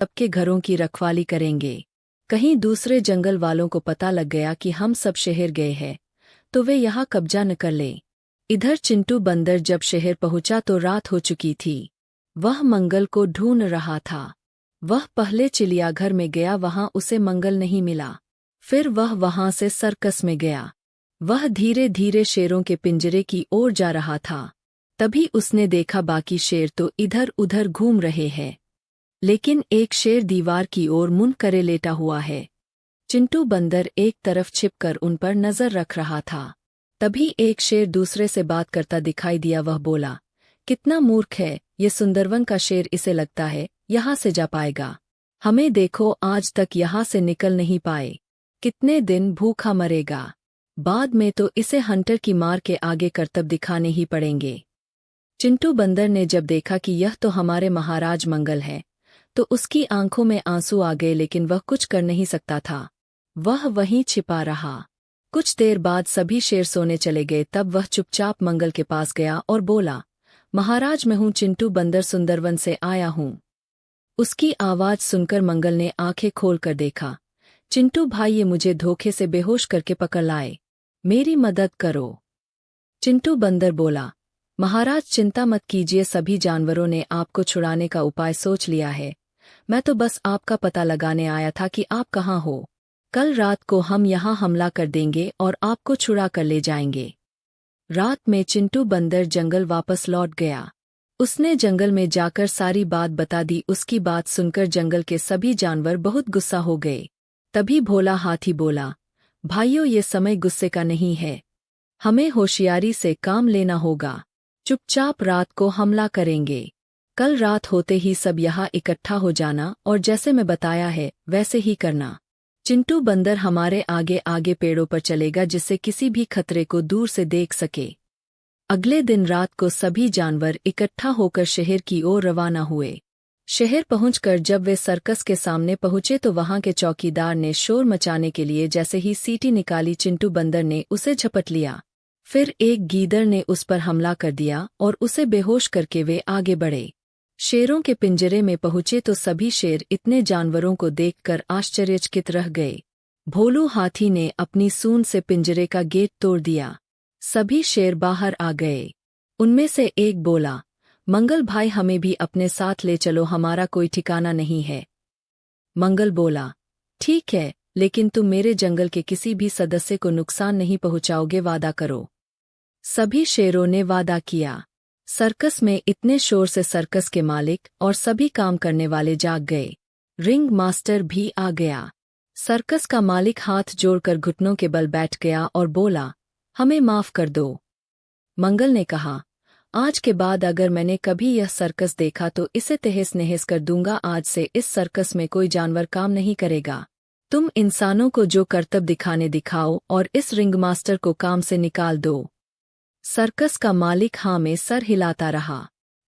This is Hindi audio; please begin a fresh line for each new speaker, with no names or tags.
सबके घरों की रखवाली करेंगे। कहीं दूसरे जंगल वालों को पता लग गया कि हम सब शहर गए हैं, तो वे यहाँ कब्जा न कर लें। इधर चिंटू बंदर जब शहर पहुंचा तो रात हो चुकी थी। वह मंगल को ढूंढ रहा था। वह पहले चिड़ियाघर में गया, वहां उसे मंगल नहीं मिला। फिर वह वहां से सर्कस में गया। वह धीरे धीरे शेरों के पिंजरे की ओर जा रहा था। तभी उसने देखा बाकी शेर तो इधर उधर घूम रहे हैं, लेकिन एक शेर दीवार की ओर मुंह करे लेटा हुआ है। चिंटू बंदर एक तरफ छिपकर उन पर नजर रख रहा था। तभी एक शेर दूसरे से बात करता दिखाई दिया। वह बोला, कितना मूर्ख है ये सुंदरवन का शेर, इसे लगता है यहाँ से जा पाएगा। हमें देखो, आज तक यहाँ से निकल नहीं पाए, कितने दिन भूखा मरेगा। बाद में तो इसे हंटर की मार के आगे करतब दिखाने ही पड़ेंगे। चिंटू बंदर ने जब देखा कि यह तो हमारे महाराज मंगल है, तो उसकी आंखों में आंसू आ गए, लेकिन वह कुछ कर नहीं सकता था। वह वहीं छिपा रहा। कुछ देर बाद सभी शेर सोने चले गए। तब वह चुपचाप मंगल के पास गया और बोला, महाराज, मैं हूँ चिंटू बंदर, सुंदरवन से आया हूँ। उसकी आवाज सुनकर मंगल ने आंखें खोलकर देखा। चिंटू भाई, ये मुझे धोखे से बेहोश करके पकड़ लाए, मेरी मदद करो। चिंटू बंदर बोला, महाराज चिंता मत कीजिए, सभी जानवरों ने आपको छुड़ाने का उपाय सोच लिया है। मैं तो बस आपका पता लगाने आया था कि आप कहाँ हो। कल रात को हम यहाँ हमला कर देंगे और आपको छुड़ा कर ले जाएंगे। रात में चिंटू बंदर जंगल वापस लौट गया। उसने जंगल में जाकर सारी बात बता दी। उसकी बात सुनकर जंगल के सभी जानवर बहुत गुस्सा हो गए। तभी भोला हाथी बोला, भाइयों, ये समय गुस्से का नहीं है, हमें होशियारी से काम लेना होगा। चुपचाप रात को हमला करेंगे। कल रात होते ही सब यहाँ इकट्ठा हो जाना और जैसे मैं बताया है वैसे ही करना। चिंटू बंदर हमारे आगे आगे पेड़ों पर चलेगा, जिससे किसी भी खतरे को दूर से देख सके। अगले दिन रात को सभी जानवर इकट्ठा होकर शहर की ओर रवाना हुए। शहर पहुंचकर जब वे सर्कस के सामने पहुंचे तो वहां के चौकीदार ने शोर मचाने के लिए जैसे ही सीटी निकाली, चिंटू बंदर ने उसे झपट लिया। फिर एक गीदड़ ने उस पर हमला कर दिया और उसे बेहोश करके वे आगे बढ़े। शेरों के पिंजरे में पहुंचे तो सभी शेर इतने जानवरों को देखकर आश्चर्यचकित रह गए। भोलू हाथी ने अपनी सूंड से पिंजरे का गेट तोड़ दिया। सभी शेर बाहर आ गए। उनमें से एक बोला, मंगल भाई, हमें भी अपने साथ ले चलो, हमारा कोई ठिकाना नहीं है। मंगल बोला, ठीक है, लेकिन तुम मेरे जंगल के किसी भी सदस्य को नुकसान नहीं पहुंचाओगे, वादा करो। सभी शेरों ने वादा किया। सर्कस में इतने शोर से सर्कस के मालिक और सभी काम करने वाले जाग गए। रिंग मास्टर भी आ गया। सर्कस का मालिक हाथ जोड़कर घुटनों के बल बैठ गया और बोला, हमें माफ कर दो। मंगल ने कहा, आज के बाद अगर मैंने कभी यह सर्कस देखा तो इसे तहस नहस कर दूंगा। आज से इस सर्कस में कोई जानवर काम नहीं करेगा। तुम इंसानों को जो करतब दिखाने दिखाओ और इस रिंग मास्टर को काम से निकाल दो। सर्कस का मालिक हाँ में सर हिलाता रहा।